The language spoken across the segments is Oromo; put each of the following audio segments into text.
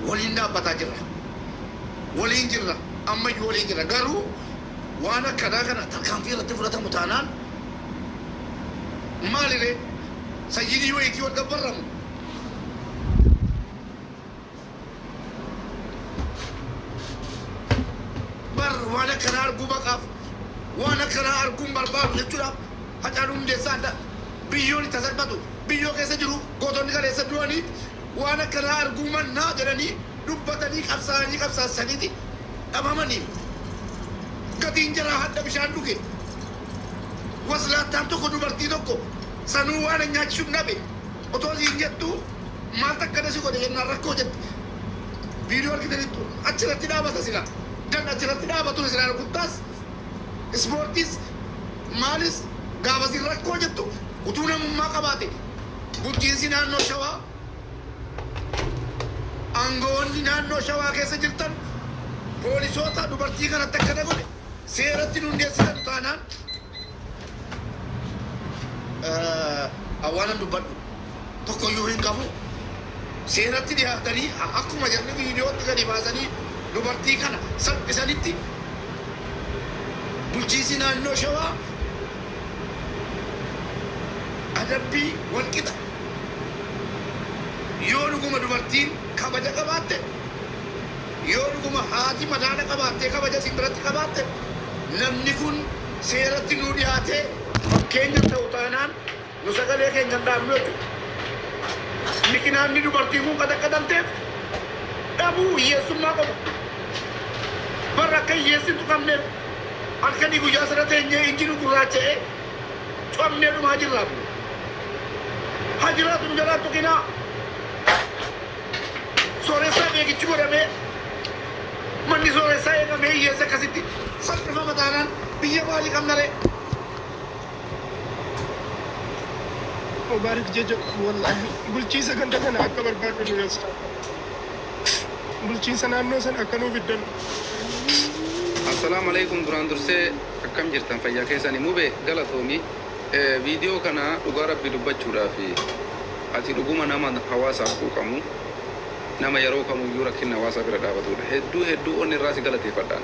ولين دابتا جرا ولين جرا أما ولين جرا قالوا وانا كذا تلقان في رتب فرطة متانان ما لي سيدي ويكي ودبرهم بر وانا كذا أرجو بقاف وانا كذا أرجو بربار نجوا هتعلم ديسان ده بيوني تزربتو بيو كيسة جرو قدرني كذا يسدواني وانا كذا أرجو من نادرني دبتني كبسة سنيدي أمامني كتين جرا حتى بشان دوكي وصلات تانتو كدو برتي دوكو سنوان نياتشوك نبي وتوزي نجتو ما تكنا سيكو دي ناركو جت فيديو كده نتو أجرت دابا تسيلا جن أجرت دابا تو سيلا ركوتاس سبورتيس مالس غابزي ركو جتو وتونا مما كباتي بوتينسي نانو شوا أنغون نانو شوا كيسا جلتن بوليسوتا دوبرتي كنا تكنا قولي سيرتي نوندي سيرتي تانان أولا دبادو تكو يوهين كامو سيرتي دي هاتني أكو مجرد فيديو تكني بازاني دبرتي كنا سب بسانيتي بلجيسي نانو شوا أدبي والكدا يونو كما دبرتين كبجا كباتي يونو كما هاتي مدانا كباتي كبجا سيبرتي كباتي namni kun seeratti nu dhiyaate fakkeenya ta'u taanaan nu sagalee keenya dhaabneetu mikinaanni dubartii kun qaxaqqaxamteef dhabuu hiyyeessummaa qabu barra akka hiyyeessintu qabneef halkanii guyyaa sana teenyee injinu gurraacha'ee cabnee dhumaa jirraatu haa jiraatu nu jalaan tuqinaa sooressaa beekichi godhamee manni sooressaa eegamee hiyyeessa akkasitti صرف مثلا بيجوالي كم نرى مبارك جيجو والله بلشي سكن تكنا أكبر بارك الناس بلشي سنانو سن أكنو بدن السلام عليكم دران درسي كم جرتن فيا كيساني مو به غلطومي فيديو كنا وغارب بدبچورا في ati dhuguma nama hawaasa ku kamu nama yeroo kamu yura kinna hawaasa bira dhaabatuudha hedduu onni irraa si galateeffadhaan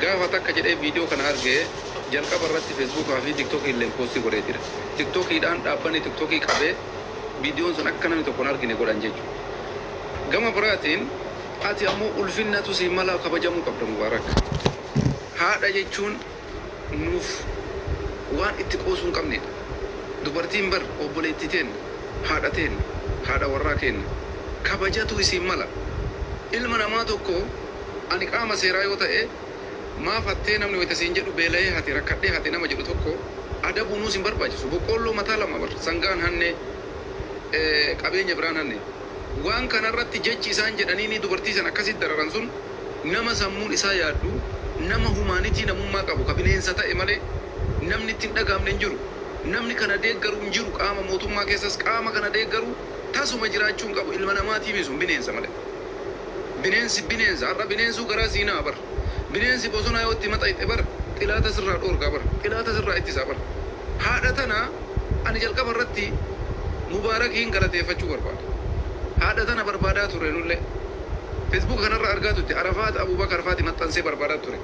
gaafa takka jedhee viidiyoo kana argee jalqaba irratti Facebook fi TikTok illee poostii godhee jira TikTokiidhaan dhaabbanni TikTokii qabee viidiyoon sun akka namni tokko hin argine godhan jechuudha gama biraatiin ati ammoo ulfinnatu si mala kabajamuu qabda Mubaarak haadha jechuun nuuf waan itti qoosuu hin qabnedha dubartiin bar obboleettiteen haadhateen haadha warraa keenya kabajatu isin mala ilma namaa tokko ani qaama seeraa yoo ta'e maa fattee namni wayita siin jedhu beela'ee hati rakkadhee hati nama jedhu tokko adabuu nuus hin barbaachisu boqqolloo mataa lama bar sangaan hanne qabeenya biraan hanne waan kanarratti jechi isaan jedhanii dubartii san akkasitti dararan sun nama sammuun isaa yaaddu nama humaanitii namummaa qabu ka bineensa ta'e malee namni ittiin dhagaamne hin jiru namni kana deeggaru hin jiru qaama mootummaa keessas qaama kana deeggaru tasuma jiraachuun qabu ilma namaatiif sun bineensa malee bineensa har'a bineensuu garaa siinaa bar bineensi bosonaa yoo itti maxxanxe bar xilaata sirraa dhoorgaa bar xilaata sirraa ittisaa bar haadha tana ani jalqaba irratti Mubaarakiin galateeffachuu barbaada haadha tana barbaadaa ture nullee Facebook kanarra argaa turte Arafaat Abubakar Faati maxxansee barbaadaa ture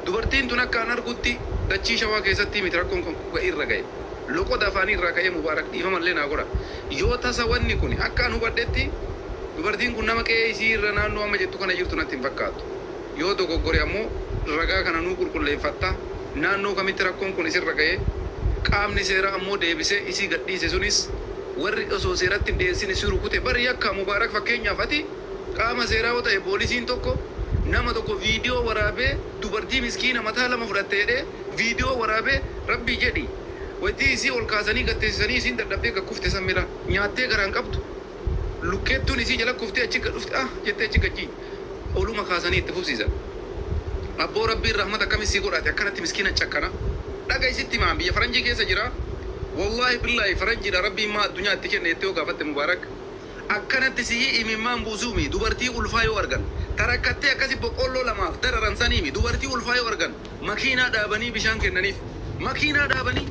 dubartiin tun akka an argutti dachii shawaa keessatti miti rakkoon kun irra ga'e loqoda afaanii irraa ka'ee Mubaarak dhiifamallee naa godha yoo tasa wanni kun akka an hubadhetti dubartiin kun nama qe'ee isii irra naannoo amma jettu kana jirtu natti hin fakkaatu yoo dogoggore ammoo ragaa kana nuu qulqulleeffatta naannoo kamitti rakkoon kun isirra ga'e qaamni seeraa ammoo deebisee isii gadhiise sunis warri osoo seeratti hin dhiyeessine si rukute bari akka Mubaarak fakkeenyaaf ati qaama seeraa yoo ta'e poolisiin tokko nama tokko viidiyoo waraabee dubartii miskiina mataa lama fudhatteedhe viidiyoo waraabee rabbii jedhi waytii isii ol kaasanii gatteessisanii isiin dadhabdee gakkufte sammira nyaattee garaan qabdu lukkeettuun isii jala kuftee achi dhufte jettee achi gajjii oluma kaasanii itti fufsiisan abboo rabbiin rahmata akkamisii godhaate akkanatti miskiina cakkana dhaga isitti maan biyya faranjii keessa jira wallahi billahi faranjiidha rabbiin maa addunyaa itti kenne jettee yoo gaafatte Mubaarak akkanatti siyii imimmaan buusuumi dubartii ulfaa yoo argan tarakkattee akkasi boqqolloo lamaaf dararan saniimi dubartii ulfaa yoo argan makiinaa dhaabanii bishaan kennaniif makiinaa dhaabanii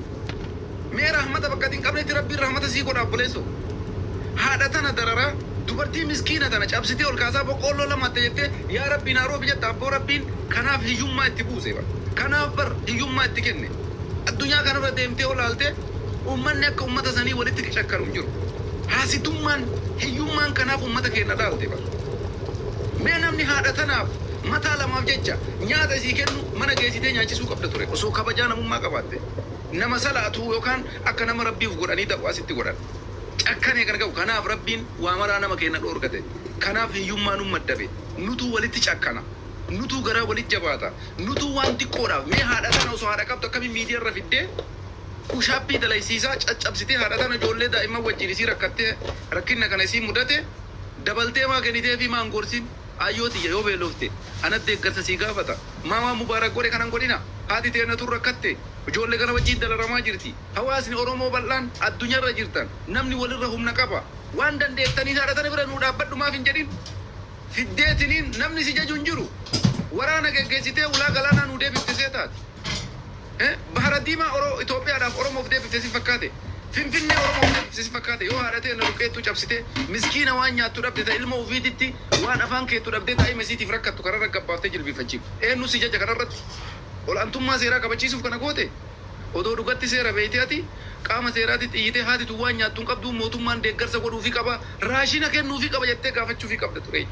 mee rahmata bakka hin qabnetti rabbiin rahmata sii godhaaf buleesso haadha tana dararaa dubartii miskiina tana cabsitee ol kaasaa boqqolloo lama jettee yaa rabbii naaroo biyya taabboo rabbiin kanaaf hiyyummaa itti buuse bar kanaaf bar hiyyummaa itti kenne addunyaa kanarra deemtee olaaltee ummanni akka ummata sanii walitti shakkanu jiru haasitummaan hiyyummaan kanaaf ummata keenya dhaalte bar mee namni haadha tanaaf mataa lamaaf jecha nyaata isii kennu mana geessitee nyaachisuu qabda ture osoo kabajaa namummaa qabaatte nama salaatu yookaan akka nama rabbiif godhanii ta'u asitti godhan akkanee kan qabu kanaaf rabbiin waa maraa nama keenya dhoorgate kanaaf hiyyummaan ummaddabe nutuu walitti cakkana nutuu garaa walitti jabaata nutuu waan xiqqoodhaaf mee haadha tana osoo haadha qabdu akkamiin miidiyaarra fiddee ushaappii dalaysiisaa caccabsitee haadha tana ijoollee daa'imman wajjin isii rakkattee rakkinna kana isii mudate dabaltee maa kennitee fi maan gorsin ayyooti yoo beelofte anatti deeggarsa sii gaafata maamaa mubaarak godhe kanan godhina haati teenatu rakkatte ijoollee kana wajjin dalaramaa jirti hawaasni oromoo bal'aan addunyaarra jirtan namni walirra humna qaba waan dandeettanii haadha tana bira nuu dhaabbadhu maaf hin jedhin fiddeetiniin namni si jaju hin jiru waraana geggeessitee ulaa galaanaa nuu deebiftisee taate bahara diimaa Itoophiyaadhaaf oromoof deebifte si fakkaate finfinnee oromoof deebifte si fakkaate yoo haadha ta'e na luqeettu cabsite miskiina waan nyaattu dhabde ta ilma ofiititti waan afaan keettu dhabde taa'ima isiitiif rakkattu karaa raggabbaafte jilbiifachiif eenyu si jaja kanarratti olaantummaa seeraa kabachiisuuf kana goote odoo dhugatti seera beeyte ati qaama seeraatti xiyyitee haati tu waan nyaattu hin qabdu mootummaan deeggarsa godhuufi qaba raashina kennuufi qaba jettee gaafachuufi qabda ture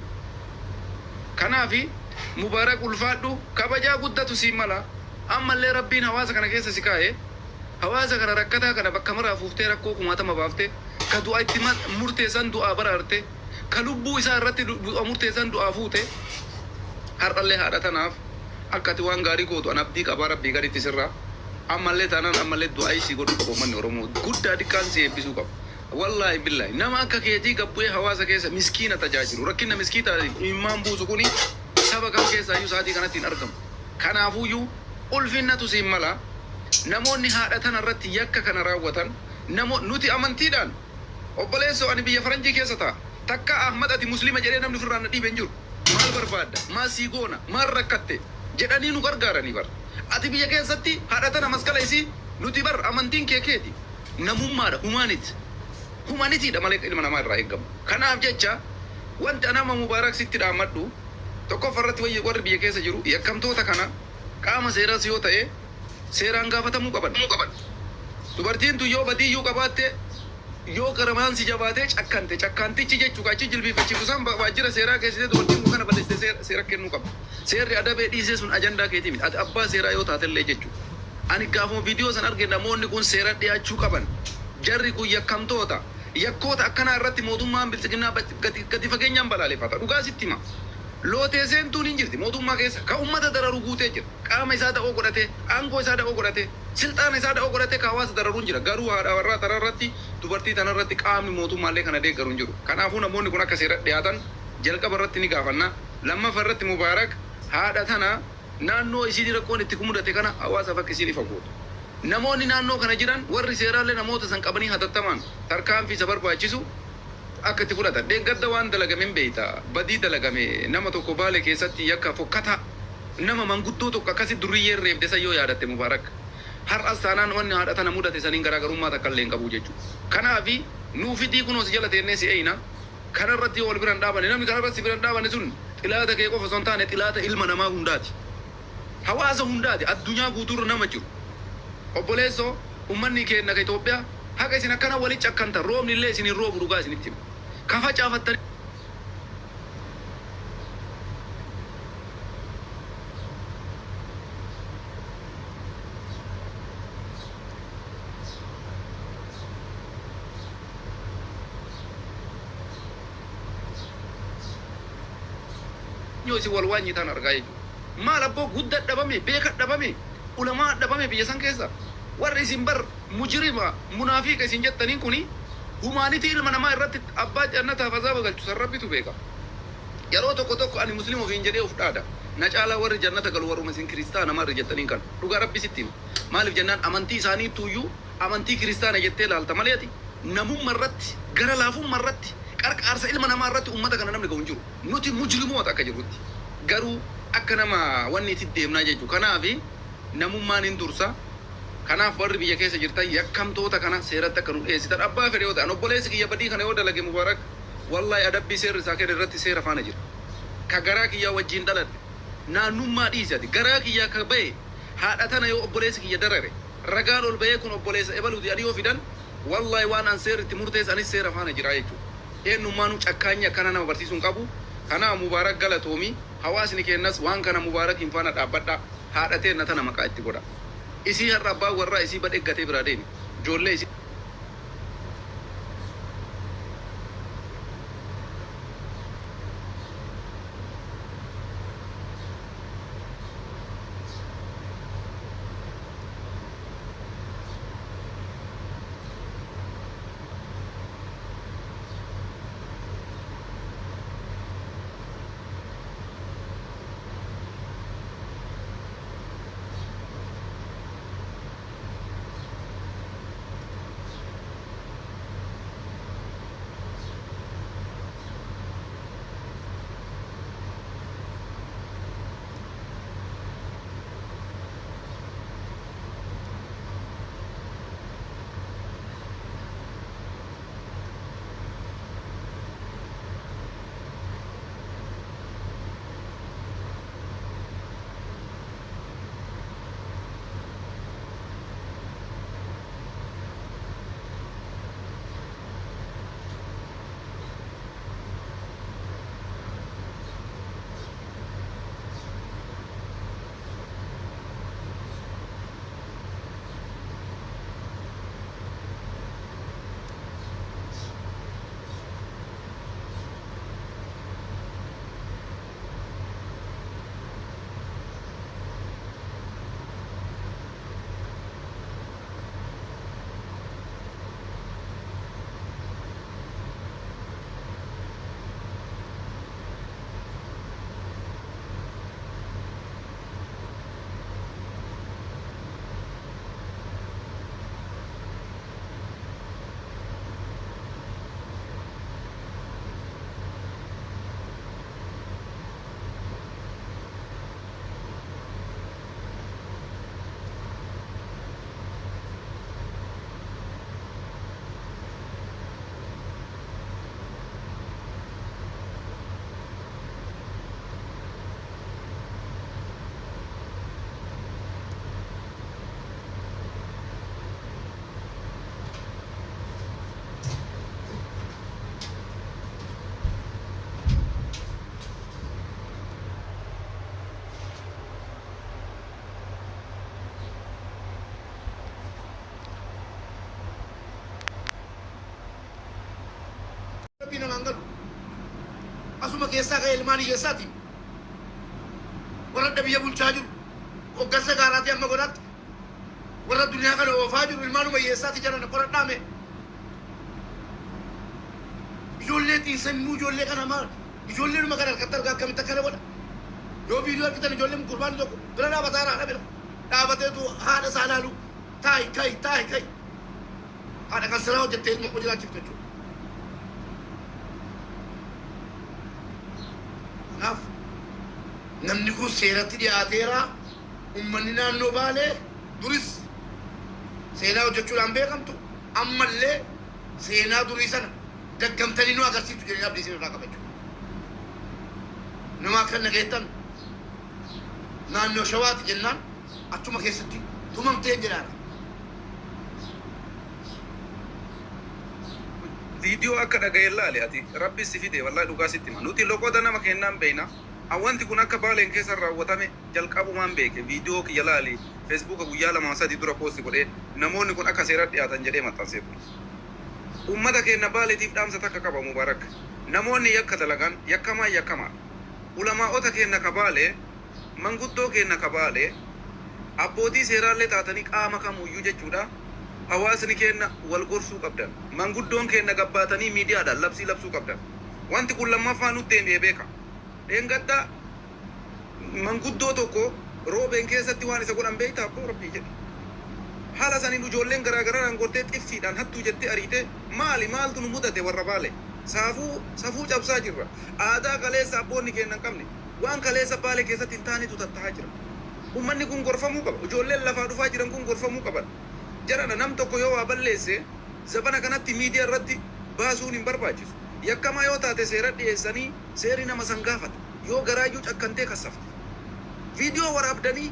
kanaafi mubaarak ulfaadhu kabajaa guddatu siin mala ammallee rabbiin hawaasa kana keessa si kaa'e hawaasa kana rakkataa kana bakka maraa fuuftee rakkoo kumaatama baaftee ka du'a itti murteessan du'aa baraarte ka lubbuu isaa irratti du'a murteessan du'aa fuute har'allee haadha tanaaf akkati waan gaarii gootu an abdii qabaa rabbii gaditti sirraa ammallee taanaan ammallee du'aa isii godhu qabu manni oromoo guddaa xiqqaan si eebbisuu qabu wallaahi billaahi nama akka keetii gabbu'ee hawaasa keessa miskiina tajaajilu rakkina miskiita immaan buusu kuni saba kam keessaa iyyuu sa'aatii kanatti hin argamu kanaafuyyuu ulfinnatu siin mala namoonni haadha tana irratti yakka kana raawwatan nuti amantiidhaan obboleessoo ani biyya faranjii keessa ta'a takka ahmad ati muslima jedhee namni ofirraan na dhiibe hin jiru maal barbaadda maal sii goona maal rakkatte jedhanii nu gargaaranii bar ati biyya keessatti haadha tana maskala isii nuti bar amantiin keeti namummaadha humanitiidha malee ilma namaa irraa eeggamu kanaaf jecha wanti nama mubaarak sitti dhaammadhu tokkoffarratti warri biyya keessa jiru yakkamtoota kana qaama seeraas yoo ta'e seeraan gaafatamuu qaban dubartiin tu yoo badiyyuu qabaatte yoo garamaan si jabaatee cakkantichi jechuu achi jilbiifachiisu san waajjira seeraa keessatti dubartiin kun kana balleessitee seera kennuu qaba seerri adabee dhiisee sun ajandaa keetii miti ati abbaa seeraa yoo taatellee jechuu ani gaafuma viidiyoo san arge namoonni kun seera dhiyaachuu qaban jarri kun yakkamtoota yakkoota akkanaa irratti mootummaan bilisiginnaa gadi fageenyaan balaaleffata dhugaa sitti hima lootee seentuun hin jirti mootummaa keessa ka ummata dararu guutee jira qaama isaa da'oo godhate aangoo isaa da'oo godhate silxaana isaa da'oo godhate ka hawaasa dararuun jira garuu haadha warraa tanarratti dubartii tanarratti qaamni mootummaallee kana deeggaru hin jiru kanaafuu namoonni kun akka seera dhiyaatan jalqaba irratti ni gaafanna lammaffaa irratti mubaarak haadha tana naannoo isiin rakkoon itti mudate kana hawaasaaf akka isiin ifa gootu namoonni naannoo kana jiran warri seeraallee namoota san qabanii hatattamaan tarkaanfii isa barbaachisu akka itti fudhatan deeggarda waan dalagame hin beeyta badii dalagame nama tokko baale keessatti yakka fokkata nama manguddoo tokko akkasi duriyyee reebde san yoo yaadatte mubaarak har'as taanaan wanni haadha tana mudate saniin garaagarummaa takka illee hin qabu jechuudha kanaafi nuufidii kunoos jala teennee si eeyna kanarratti yoo wal biran dhaabane namni kanarratti biran dhaabane sun xilaata kee qofa osoo hin taane xilaata ilma namaa hundaati hawaasa hundaati addunyaa guutuurra nama jiru obboleessoo ummanni keenya ka Itoophiyaa haqa isin akkana walitti cakkanta roobni illee isin roobu dhugaa isinitti hima kafa caafattan isin wal waanyitaan argaa jechuudha maal abboo guddaa dhabame beeka dhabame ulamaa dhabame biyya san keessa warri isin bar mujrima munaafiqa isin jettaniin kuni humaanitii ilma namaa irratti abbaa jannataaf azaaba galchu san rabbitu beeka yeroo tokko ani muslima ofiin jedhee of dhaada na caalaa warri jannata galu warruma isin kiristaana marri jettaniin kan dhugaa rabbi sittiin maaliif jennaan amantii isaanii tuuyyuu amantii kiristaana jettee laalta malee ati namumma irratti gara laafumma irratti qarqaarsa ilma namaa irratti ummata kana namni ga'u hin jiru nuti mujrimoota akka jirutti garuu akka nama wanni itti deemnaa jechuu kanaafi namummaan hin dursa kanaaf warri biyya keessa jirtan yakkamtoota kana seeratti akka nu dhiyeessitan abbaa fedhe yoo ta'an obboleessi kiyya badii kana yoo dalage mubaarak والله أدبي سير ساكر الرتي سير فانجر كجراك يا وجين دلت نانوما ديساتي جراك يا كبي هاتنا يو أبوليسك يا درري رجال البيكون أبوليس إبلو دي أديو فيدان والله وان أنسير تمرتز أني سير فانجر أيتو إنه ما نوش أكانيا كنا نبرتيسون كابو كنا مبارك غلطومي حواسني كالناس وان كنا مبارك إنفانا أبدا هاتين نتنا مكايت تقولا إسي هالربا ورا إسي بدأ كتير برادين جولة إسي بينا نانغل أسمع كيسا كإلماني كيساتي ورد بيا بولشاجر وقصة كاراتي أما قرات ورد الدنيا كله وفاجر إلمانو بيساتي جانا نقرأ نامه يجولي تيسمو يجولي كنا ما يجولي نما كنا كتر كم تكره ولا جو فيديو كده يجولي مقربان جو بلا بتارا أنا بلا دعوته تو هذا سالالو تاي كاي هذا كسرة وجتين مقولي شفت جو ناف نمنيكو سيرتي دي آتيرا أمنينا نوبالي دريس سينا وجتشو لامبي كمتو أما اللي سينا دريسنا دكم تلينو أغسي تجري أبدي سينا راكا بجو نما كان نغيتن نانو شواتي جنان أتوما كيستي تمام تيجرانا فيديو أكاد أجيلا لي أتي ربي سفيدي والله لوكا ستي ما نوتي لوكو دنا ما كنا بينا أوان تكون أكبر لين كسر وتامي جل كابو مان بيك فيديو كي يلا لي فيسبوك أبو يلا ما سادي دورا بوست كله نمون يكون أكسرات يا تنجري ما تنسيب أمة كي نبالي تيف دام ستاك كابو مبارك نمون يكتلغان يكما علماء أوتا كي نكبالي منغوتو كي نكبالي أبودي سيرالي تاتني كاما كامو يوجي جودا hawaasni keenya wal gorsuu qabdan manguddoon keenya gabbaatanii miidiyaadhaan labsuu qabdan wanti kun lammaffaa nutti hin beeka dheengadda manguddoo tokko roobeen keessatti waan isa godhan beektaa abboo rabbii jedhe haala saniin ijoolleen garaagaraan gortee xiffiidhaan hattuu jettee ariite maaltu nu mudate warra baale safuu cabsaa jirra aadaa kaleessa abboonni keenya hin qabne waan kaleessa baale keessatti hin taanetu tattahaa jira ummanni kun gorfamuu qaba ijoolleen lafaa dhufaa jiran kun gorfamuu qaban jarana nam tokko yoo waa balleesse zabana kanatti miidiyaa irratti baasuun hin barbaachisu yakkamaa yoo taate seera dhiyeessanii seeri nama san gaafata yoo garaayyuu cakkantee kassafte viidiyoo waraabdanii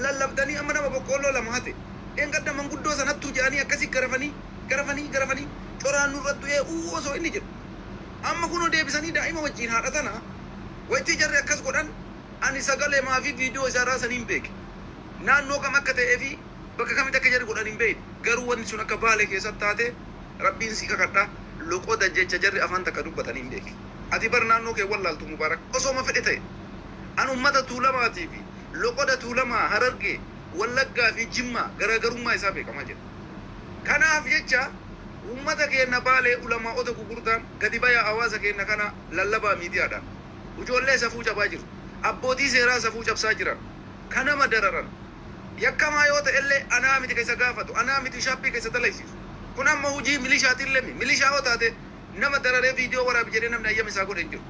lallabdanii amma nama boqqolloo lama hate gadda manguddoo sanattuu jedhanii akkasii garafanii coraan nurrattu osoo inni jedhu amma kunoo deebisanii daa'ima wajjiin haadha tana waytii jarri akkas godhan ani sagalee maafi viidiyoo isaa raasanii hin beeke naannoo kam akka ta'ee fi bakka kamitti akka jarri godhan hin beekne garuu wanti sun akka Baalee keessatti taate rabbiin si kakadha loqoda jecha jarri afaan takka dubbatanii hin beeke ati bar naannoo kee wallaaltu mubaarak osooma fedhe ta'e an ummata Tuulamaatii fi loqoda Tuulamaa Harargee Wallaggaa fi Jimmaa garaagarummaa isaa beekamaa jira kanaaf jecha ummata keenya Baalee ulamaa'ota gugurdaan gadi bayaa hawaasa keenya kana lallabaa miidiyaadhaan ijoollee safuu cabaa jiru abbootii seeraa safuu cabsaa jiran kanama dararan yakkamaa yoo ta'ellee anaa miti keessa gaafatu anaa miti shaappii keessa dalaysiisu kun amma hojii milishaatillee milishaa yoo taate nama dararee viidiyoo waraabi jedhee namni ayyama isaa godhe hin jiru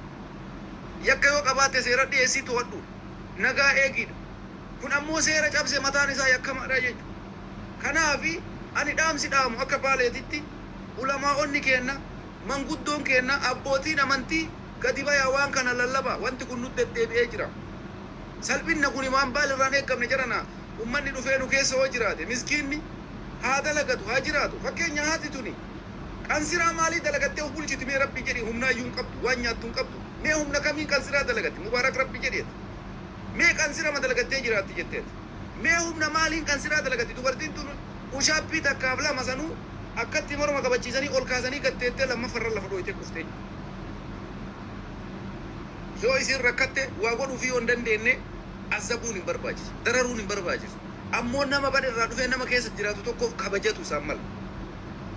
yakka yoo qabaatte seera dhiyeessii to'adhu nagaa eegidha kun ammoo seera cabse mataan isaa yakkamaadha jechuudha kanaafi ani dhaamsi dhaamu akka Baaleetitti ulamaa'onni keenna manguddoon keenna abbootiin amantii gadi bayaa waan kana lallabaa wanti kun nutti deddeebi'ee jira salphinna kun waan Baalirraan eeggamne jedhana ummanni dhufee nu keessa hoo jiraate miskiinni haa dalagatu haa jiraatu fakkeenya haati tuni qansiraa maalii dalagattee of bulchiti mee rabbi jedhi humnaayyuu hin qabdu waan nyaattu hin qabdu mee humna kamiin qansiraa dalagatti mubaarak rabbi jedheeti mee qansirama dalagattee jiraatti jetteeti mee humna maaliin qansiraa dalagatti dubartiin tun ushaappii takkaaf lama sanuu akkatti morma qabachiisanii ol kaasanii gatteettee lammafarra lafa dhooytee kuftee yoo isin rakkatte waa godhuu fi yoo hin dandeenye azabuun hin barbaachisu dararuun hin barbaachisu ammoo nama badirraa dhufee nama keessa jiraatu tokkoof kabajatu isaan mala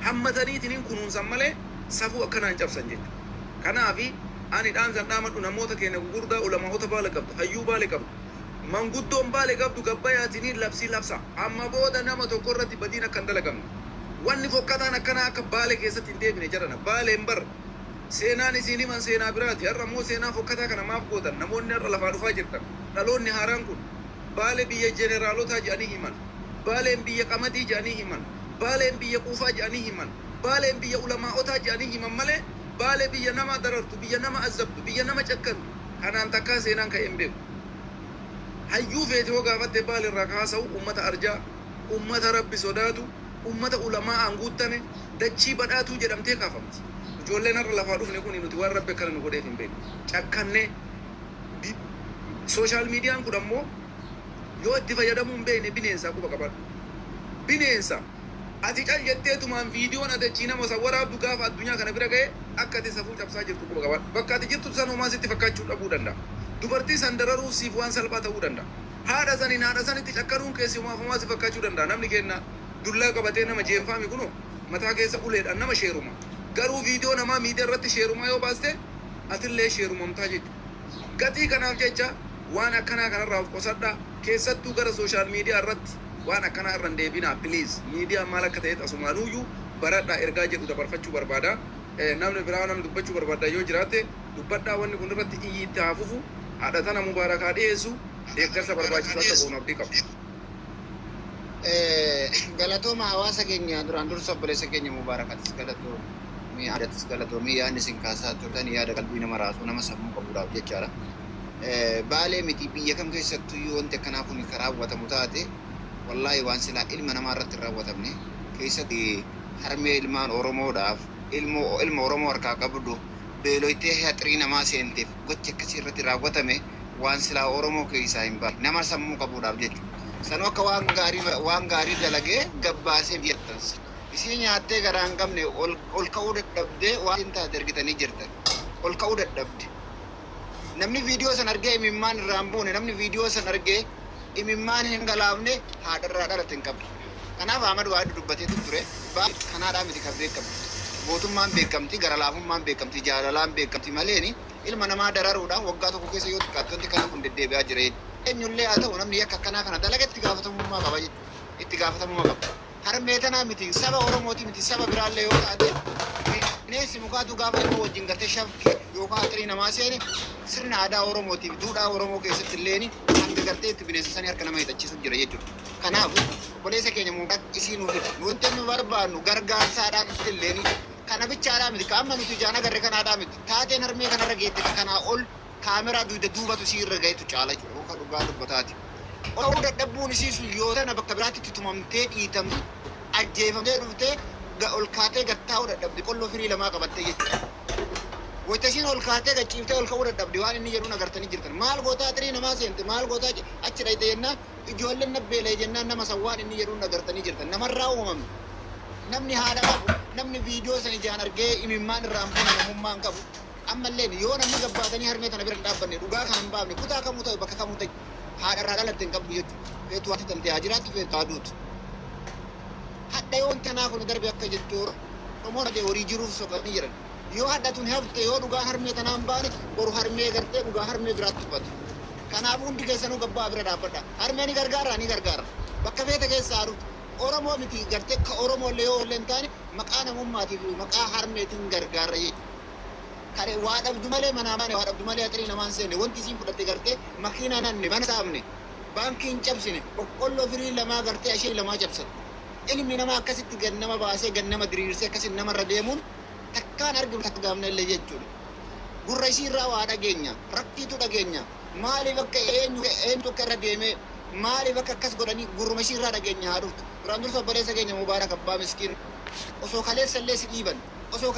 hammataniitiin kunuunsan malee safuu akkanaan cabsan jechuudha kanaafi ani dhaamsan dhaamadhu namoota keenya gugurdaa ulamaa'ota Baalee qabdu hayyuu Baalee qabdu manguddoon Baalee qabdu gabbayaatiniin labsii labsa amma booda nama tokko irratti badiin akka hin dalagamne wanni fokkataan akkanaa akka Baalee keessatti hin deebine jedhana Baaleen bar seenaan isiin himan seenaa biraati har'a ammoo seenaa fokkataa kana maaf gootan namoonni har'a lafaa dhufaa jirtan dhaloonni haaraan kun Baalee biyya jeneraalotaa jedhanii himan Baaleen biyya qamadii jedhanii himan Baaleen biyya quufaa jedhanii himan Baaleen biyya ulamaa'otaa jedhanii himan malee Baalee biyya nama darartu biyya nama azabtu biyya nama cakkantu kanaan takkaa seenaan ka'een beeku hayyuu feete hoo gaafatte Baaleerraa kaasa'u ummata arjaa ummata rabbi sodaatu ummata ulamaa'aan guuttame dachii badhaatuu jedhamtee kaafamti ijoolleen har'a lafaa dhufne kun nuti waan rabbi akkana nu godheef hin beeku cakkannee sooshaal miidiyaan kun ammoo yoo itti fayyadamuu hin beekne bineensaa quba qabadhu bineensa ati cal jetteetumaan viidiyoon adachii nama isa waraabdu gaafa addunyaa kana bira ga'e akka ati safuu cabsaa jirtu quba qabadhu bakka ati jirtu san homaa sitti fakkaachuu dhabuu danda'a dubartii san dararuu siif waan salphaa ta'uu danda'a haadha sanitti cakkaruun keessi homaa si fakkaachuu danda'a namni kenna dullaa qabatee nama jeenfaami kuno mataa keessa uleedhaan nama sheeruma garuu viidiyoo namaa miidiyaa irratti sheerumaa yoo baaste atillee sheerumamtaa jechuudha gatii kanaaf jecha waan akkanaa kanarraa of qosadhaa keessattuu gara sooshaal miidiyaa irratti waan akkanaa irra hin deebinaa piliis miidiyaa maal akka ta'eet asumaanuyyuu baradhaa ergaa jedhu dabarfachuu barbaada namni biraa namni dubbachuu barbaada yoo jiraate dubbadhaa wanni kun irratti iyyiitti haafufu haadha tana mubaarakaa dhiyeessu deeggarsa barbaachisaa ta'uun abdii qabu. Galatooma hawaasa keenya duraan dursa obboleessa keenya mubaarakatis galatoomii aadatis galatoomii yaadni isin kaasaa turtan yaada qalbii nama raasuu nama sammuu qabuudhaaf jechaadha. Baalee miti biyya kam keessattuu yoo wanti akkanaa kun kan raawwatamu taate wallaahi waan silaa ilma namaa irratti hin raawwatamne keessatti harmee ilmaan Oromoodhaaf ilma Oromoo harkaa qabdu beeloytee haxirii namaa seenteef gochi akkasii irratti raawwatame waan silaa Oromoo keessaa hin baane nama sammuu qabuudhaaf jechuudha. Sanoo akka waan gaarii dalagee gabbaasee biyyattansa. Isii nyaattee garaa hin qabne ol ka'uu dadhabdee waan hin taate argitanii jirtan. Ol ka'uu dadhabde. Namni viidiyoo san argee imimmaan irraa hin buune namni viidiyoo san argee imimmaan hin galaafne haadharraa dhalate hin qabdu. Kanaaf Ahmad Waad dubbatee ture kanaadhaa miti kan beekamtu. Mootummaan beekamti, gara laafummaan beekamti, jaalalaan beekamti maleeni ilma namaa dararuudhaan waggaa tokko keessa yoo xiqqaatu wanti kana kun deddeebi'aa jira. Eenyullee haa ta'u namni yakka akkanaa kana dalaga itti gaafatamummaa qaba jechuudha. Itti gaafatamummaa qaba. Harmee tanaa miti saba Oromooti miti saba biraallee yoo taate bineensi mukaatu gaafa ilmoo wajjin gartee shafkee yookaan haxirii namaa seene sirna aadaa Oromootiif duudhaa Oromoo keessatti illeeni hanga gartee itti bineensa sanii harka nama hidhachiisu jira jechuudha. Kanaaf obboleessa keenya muudhaa isii nuuf nuti nu barbaannu gargaarsaadhaan illeeni kana bichaadhaa miti ka amma nuti ijaan agarre kanaadhaa miti taateen harmee kanarra geette kanaa ol kaameraa duubatu sii irra gahetu caala jiru ka dhugaa dubbataati. O'uu dadhabbuun isiisu yoo tana bakka biraatti tumamtee dhiitamte ajjeefamtee dhuftee ol kaatee gattaa'uu dadhabdi qolloo firii lamaa qabattee jechuudha. Wayita isiin ol kaatee gachiiftee ol ka'uu dadhabdi waan inni jedhuun agartanii jirtan. Maal gootaa xirii namaa seente maal gootaa achi dhayite jennaan ijoolleen nabbeelee jennaan nama san waan inni jedhuun agartanii jirtan. Namarraa uumamne namni haadha qabu namni viidiyoo san ijaan argee imimmaan irraan fuuna namummaan qabu. Ammallee yoo namni gabbaatanii harmee tana bira hin dhaabbanne dhugaa kan hin baafne kutaa kamuu ta'u bakka kamuu ta'u haadha irraa dhalatte hin qabdu jechuudha. Feetu waati tantee haa jiraatti feetu haa duutu. Hadda yoo tanaa kun darbe akka jettu Oromoon adee horii jiruuf soqanii jiran. Yoo hadda tun hafte yoo dhugaa harmee tanaan baane boru harmee gartee dhugaa harmee biraatti uffatu. Kanaafuu hundi keessanuu gabbaa bira dhaabbadha. Harmee ni gargaara ni gargaara. Bakka feete keessa haaruutu. Oromoo miti gartee ka Oromoolee yoo illee hin taane maqaa namummaatiif maqaa harmeetiin gargaara jechuudha. Kare waa dhabdu malee manaa maane waa dhabdu malee atirii namaan seenne wanti isiin fudhatte gartee makiinaa nanne mana saamne baankii hin cabsine boqqolloo firii lamaa gartee ashee lamaa cabsatu. Ilmi namaa akkasitti gad nama baasee gad nama diriirsee akkasitti namarra deemuun takkaan argamu takka gaafna illee jechuudha. Gurra isiirraa waa dhageenya rakkiitu dhageenya maaliif akka eenyu akka irra deemee maaliif akka akkas godhanii gurruma isiirraa dhageenya haa dhuftu. Duraan dursa obboleessa keenya Mubaarak abbaa miskiin osoo kaleessa illee si dhiiban osoo